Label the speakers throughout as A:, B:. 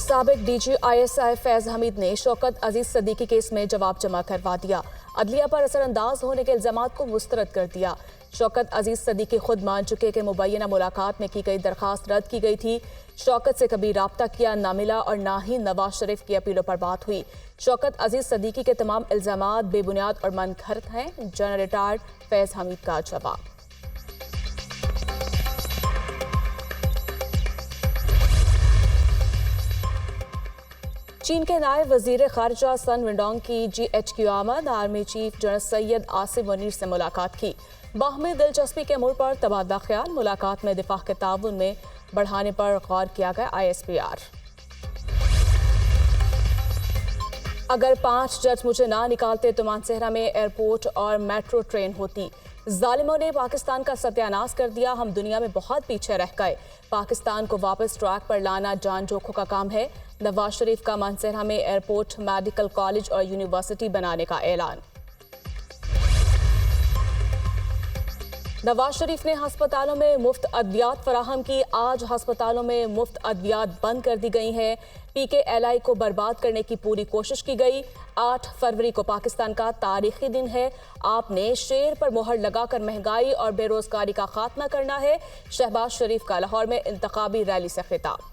A: साबिक DG ISI Faiz Hamid ने शौकत अजीज Siddiqui case में जवाब जमा करवा दिया। अदलिया पर असरअंदाज होने के इल्जामात को मुस्तरद कर दिया। शौकत अजीज सदीकी खुद मान चुके कि मुबैना मुलाकात में की गई दरखास्त रद्द की गई थी। शौकत से कभी राब्ता किया ना मिला और ना ही नवाज शरीफ की अपीलों पर बात हुई। शौकत अजीज सदीकी के तमाम इल्जामात बेबुनियाद और मनगढ़ंत हैं। जनरल रिटायर्ड फैज हमीद का जवाब। चीन के नायब वजीर खारजा सन वेडोंग की GHQ आमद। Army chief general Syed Asim Munir से मुलाकात की। बाहमी दिलचस्पी के अमूर पर तबादला ख्याल। मुलाकात में दिफा के ताउन में बढ़ाने पर गौर किया गया। ISPR। अगर 5 जज मुझे ना निकालते तो मानसेहरा में एयरपोर्ट और मेट्रो ट्रेन होती। जालिमों ने पाकिस्तान का सत्यानाश कर दिया। हम दुनिया में बहुत पीछे रह गए। पाकिस्तान को वापस ट्रैक पर लाना जान जोखों का काम है। नवाज शरीफ का मानसेहरा में एयरपोर्ट, मेडिकल कॉलेज और यूनिवर्सिटी बनाने का ऐलान। नवाज शरीफ ने अस्पतालों में मुफ्त अद्वियात फराहम की। आज अस्पतालों में मुफ्त अद्वियात बंद कर दी गई हैं। PKLI को बर्बाद करने की पूरी कोशिश की गई। 8 फरवरी को पाकिस्तान का तारीखी दिन है। आपने शेर पर मोहर लगाकर महंगाई और बेरोजगारी का खात्मा करना है। शहबाज शरीफ का लाहौर में इंतखाबी रैली से खिताब।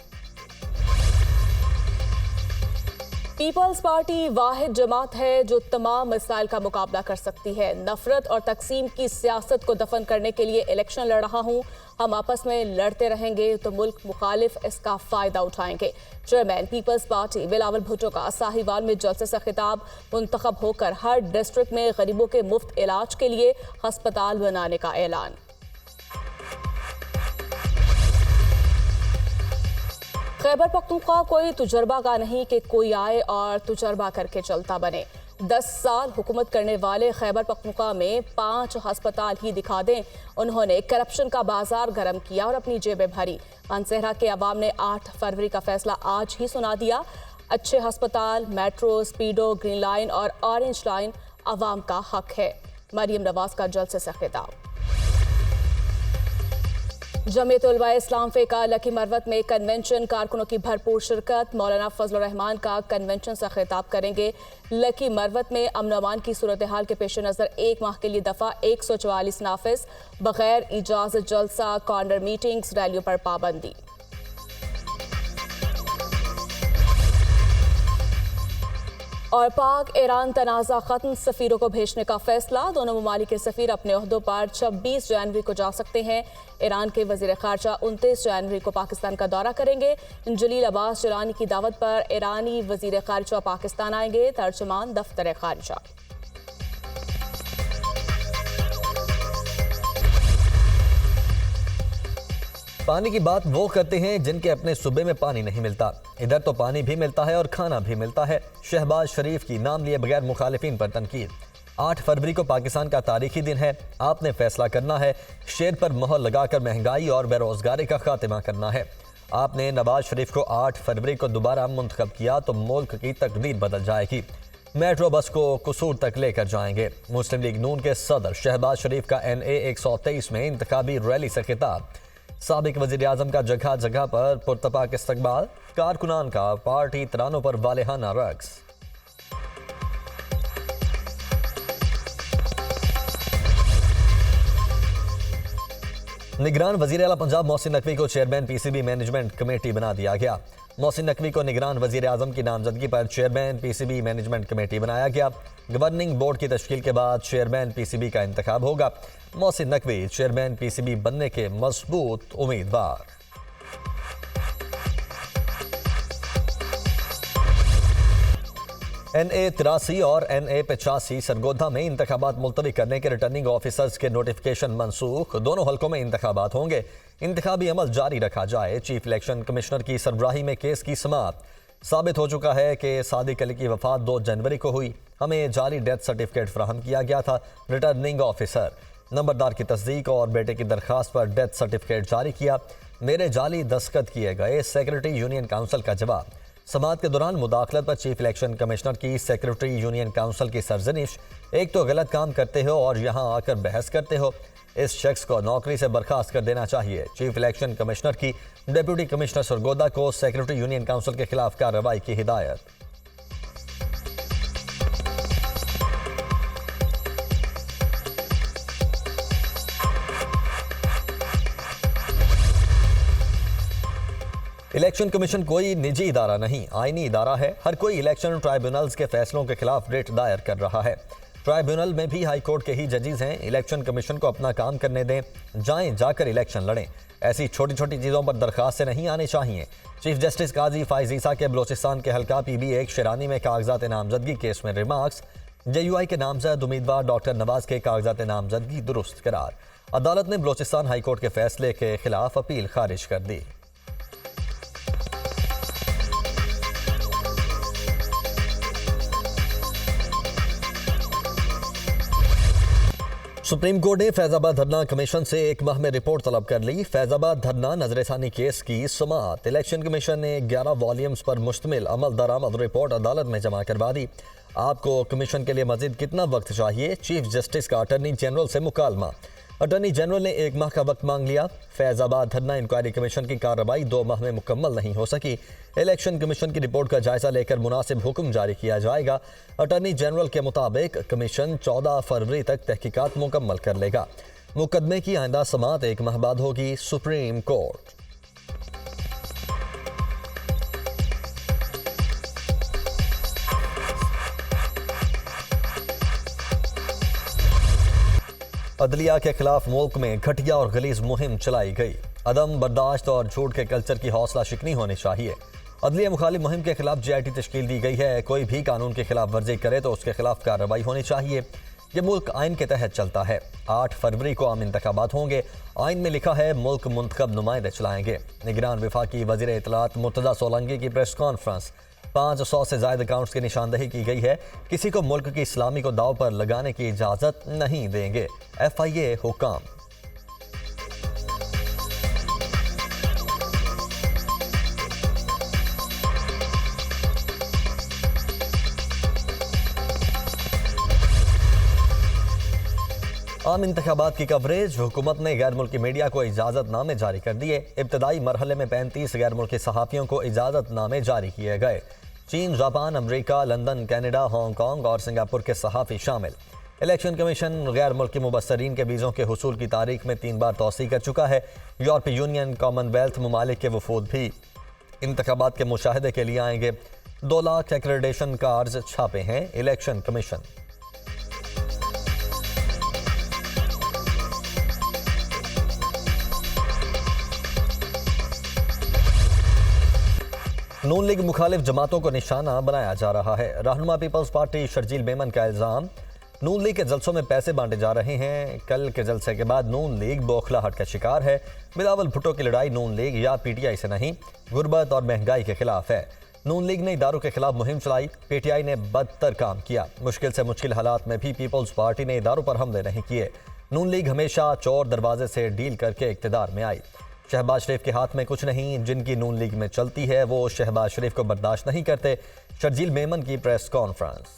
A: पीपल्स पार्टी वाहिद जमात है जो तमाम मसाइल का मुकाबला कर सकती है। नफरत और तकसीम की सियासत को दफन करने के लिए इलेक्शन लड़ रहा हूँ। हम आपस में लड़ते रहेंगे तो मुल्क मुखालिफ इसका फायदा उठाएंगे। चेयरमैन पीपल्स पार्टी बिलावल भुट्टो का साहिवाल में जलसे से खिताब। मुंतखब होकर हर डिस्ट्रिक्ट में गरीबों के मुफ्त इलाज के लिए अस्पताल बनाने का ऐलान। खैबर पख्तूनख्वा कोई तजुर्बा का नहीं कि कोई आए और तजुर्बा करके चलता बने। 10 साल हुकूमत करने वाले खैबर पख्तूनख्वा में 5 अस्पताल ही दिखा दें। उन्होंने करप्शन का बाजार गर्म किया और अपनी जेबें भरी। मानसेहरा के अवाम ने 8 फरवरी का फैसला आज ही सुना दिया। अच्छे अस्पताल, मेट्रो, स्पीडो, ग्रीन लाइन और ऑरेंज लाइन अवाम का हक है। मरियम नवाज का जलसे से खिताब। जमीयत उलमा इस्लाम फेका लकी मरवत में कन्वेंशन, कारकुनों की भरपूर शिरकत। मौलाना फजल रहमान का कन्वेंशन से खिताब करेंगे। लकी मरवत में अमन अमान की सूरत हाल के पेश नज़र 1 माह के लिए दफ़ा 144 नाफिज। बगैर इजाज़त जलसा, कॉर्नर मीटिंग्स, रैलियों पर पाबंदी। और पाक ईरान तनाज़ा खत्म, सफ़ीरों को भेजने का फैसला। दोनों ममालिक के सफ़ीर अपने ओहदों पर 26 जनवरी को जा सकते हैं। ईरान के वज़ीर ख़ारजा 29 जनवरी को पाकिस्तान का दौरा करेंगे। जलील अब्बास जिलानी की दावत पर ईरानी वज़ीर ख़ारजा पाकिस्तान आएंगे। तर्जुमान दफ्तर ख़ारजा।
B: पानी की बात वो करते हैं जिनके अपने सूबे में पानी नहीं मिलता। इधर तो पानी भी मिलता है और खाना भी मिलता है। शहबाज शरीफ की नाम लिए बगैर मुखालिफिन पर तनकीद। 8 फरवरी को पाकिस्तान का तारीखी दिन है। आपने फैसला करना है। शेर पर मोहर लगाकर महंगाई और बेरोजगारी का खात्मा करना है। आपने नवाज शरीफ को 8 फरवरी को दोबारा मुंतखब किया तो मुल्क की तकदीर बदल जाएगी। मेट्रो बस को कसूर तक लेकर जाएंगे। मुस्लिम लीग नून के सदर शहबाज शरीफ का NA 123 में इंतखाबी रैली से खिताब। साबिक वज़ीर आज़म का जगह जगह पर पुरतपाक इस्तकबाल। कारकुनान का पार्टी तरानों पर वालेहाना रक्स। निगरान वज़ीर आला पंजाब मोहसिन नकवी को चेयरमैन PCB मैनेजमेंट कमेटी बना दिया गया। मोहसिन नकवी को निगरान वज़ीर आज़म की नामजदगी पर चेयरमैन PCB मैनेजमेंट कमेटी बनाया गया। गवर्निंग बोर्ड की तश्कील के बाद चेयरमैन PCB का इंतखाब होगा। मोहसिन नकवी चेयरमैन PCB बनने के मजबूत उम्मीदवार। NA 83 और NA 85 सरगोधा में इंतखाबात मुलतवी करने के रिटर्निंग ऑफिसर्स के नोटिफिकेशन मनसूख। दोनों हलकों में इंतखाबात होंगे। इंतखाबी अमल जारी रखा जाए। चीफ इलेक्शन कमिश्नर की सरबराही में केस की समाअत। साबित हो चुका है कि सादिक अली की वफात 2 जनवरी को हुई। हमें जाली डेथ सर्टिफिकेट फराहम किया गया था। रिटर्निंग ऑफिसर नंबरदार की तस्दीक और बेटे की दरखास्त पर डेथ सर्टिफिकेट जारी किया। मेरे जाली दस्तखत किए गए। सेक्रेटरी यूनियन काउंसिल का जवाब। समाअत के दौरान मुदाखलत पर चीफ इलेक्शन कमिश्नर की सेक्रेटरी यूनियन काउंसिल की सरजनिश। एक तो गलत काम करते हो और यहाँ आकर बहस करते हो। इस शख्स को नौकरी से बर्खास्त कर देना चाहिए। चीफ इलेक्शन कमिश्नर की डिप्टी कमिश्नर सरगोदा को सेक्रेटरी यूनियन काउंसिल के खिलाफ कार्रवाई की हिदायत। इलेक्शन कमीशन कोई निजी इदारा नहीं, आईनी इदारा है। हर कोई इलेक्शन ट्राइब्यूनल्स के फैसलों के खिलाफ रिट दायर कर रहा है। ट्राइब्यूनल में भी हाई कोर्ट के ही जजेस हैं। इलेक्शन कमीशन को अपना काम करने दें, जाकर इलेक्शन लड़ें। ऐसी छोटी छोटी चीज़ों पर दरखास्तें नहीं आनी चाहिए। चीफ जस्टिस काजी फाइज ईसा के बलोचिस्तान के हल्का PB1 शिरानी में कागजात नामजदगी केस में रिमार्क्स। JUI के नामजद उम्मीदवार डॉक्टर नवाज के कागजात नामजदगी दुरुस्त करार। अदालत ने बलोचिस्तान हाई कोर्ट के फैसले के खिलाफ अपील खारिज कर दी। सुप्रीम कोर्ट ने फैजाबाद धरना कमीशन से 1 माह में रिपोर्ट तलब कर ली। फैजाबाद धरना नजरसानी केस की समाअत इलेक्शन कमीशन ने 11 वॉल्यूम्स पर मुश्तमिल अमल दरामद रिपोर्ट अदालत में जमा करवा दी। आपको कमीशन के लिए मजीद कितना वक्त चाहिए? चीफ जस्टिस का अटॉर्नी जनरल से मुकालमा। अटॉर्नी जनरल ने 1 माह का वक्त मांग लिया। फैजाबाद धरना इंक्वायरी कमीशन की कार्रवाई 2 माह में मुकम्मल नहीं हो सकी। इलेक्शन कमीशन की रिपोर्ट का जायजा लेकर मुनासिब हुक्म जारी किया जाएगा। अटॉर्नी जनरल के मुताबिक कमीशन 14 फरवरी तक तहकीकात मुकम्मल कर लेगा। मुकदमे की आइंदा समाअत 1 माह बाद होगी। Supreme court. अदलिया के खिलाफ मुल्क में घटिया और गलीज मुहिम चलाई गई। अदम बर्दाश्त और झूठ के कल्चर की हौसला शिकनी होनी चाहिए। अदलिया मुखालिफ मुहिम के खिलाफ JIT तश्कील दी गई है। कोई भी कानून की खिलाफ वर्जी करे तो उसके खिलाफ कार्रवाई होनी चाहिए। ये मुल्क आइन के तहत चलता है। 8 फरवरी को आम इंतखाबात होंगे। आइन में लिखा है मुल्क मुंतखब नुमाइंदे चलाएंगे। निगरान वफाकी वज़ीर इत्तलात मुर्तज़ा सोलंकी की प्रेस कॉन्फ्रेंस। 500 से ज़ायद अकाउंट्स की निशानदही की गई है। किसी को मुल्क की इस्लामी को दाव पर लगाने की इजाज़त नहीं देंगे। FIA हुकाम। आम इंतखाबात की कवरेज। हुकूमत ने गैर मुल्की मीडिया को इजाज़तनामे जारी कर दिए। इब्तदाई मरहले में 35 गैर मुल्की सहाफ़ियों को इजाज़तनामे जारी किए गए। चीन, जापान, अमरीका, लंदन, कनाडा, हांगकांग और सिंगापुर के सहाफ़ी शामिल। इलेक्शन कमीशन गैर मुल्की मुबस्सरीन के वीज़ों के हुसूल की तारीख में 3 बार तौसी कर चुका है। यूरोपीय यूनियन, कॉमनवेल्थ ममालिक के वफूद भी इंतखाबात के मुशाहिदे के लिए आएंगे। 2 लाख एक्रेडिटेशन कार्ड्स छापे हैं इलेक्शन कमीशन। नून लीग मुखालिफ जमातों को निशाना बनाया जा रहा है। रहनुमा पीपल्स पार्टी शर्जील मेमन का इल्ज़ाम, नून लीग के जलसों में पैसे बांटे जा रहे हैं। कल के जलसे के बाद नून लीग बौखलाहट का शिकार है। बिलावल भुट्टो की लड़ाई नून लीग या PTI से नहीं, गुर्बत और महंगाई के खिलाफ है। नून लीग ने इदारों के खिलाफ मुहिम चलाई। PTI ने बदतर काम किया। मुश्किल से मुश्किल हालात में भी पीपल्स पार्टी ने इदारों पर हमले नहीं किए। नून लीग हमेशा चोर दरवाजे से डील करके इक़्तिदार में आई। शहबाज शरीफ के हाथ में कुछ नहीं। जिनकी नून लीग में चलती है वो शहबाज शरीफ को बर्दाश्त नहीं करते। शर्जील मेमन की प्रेस कॉन्फ्रेंस।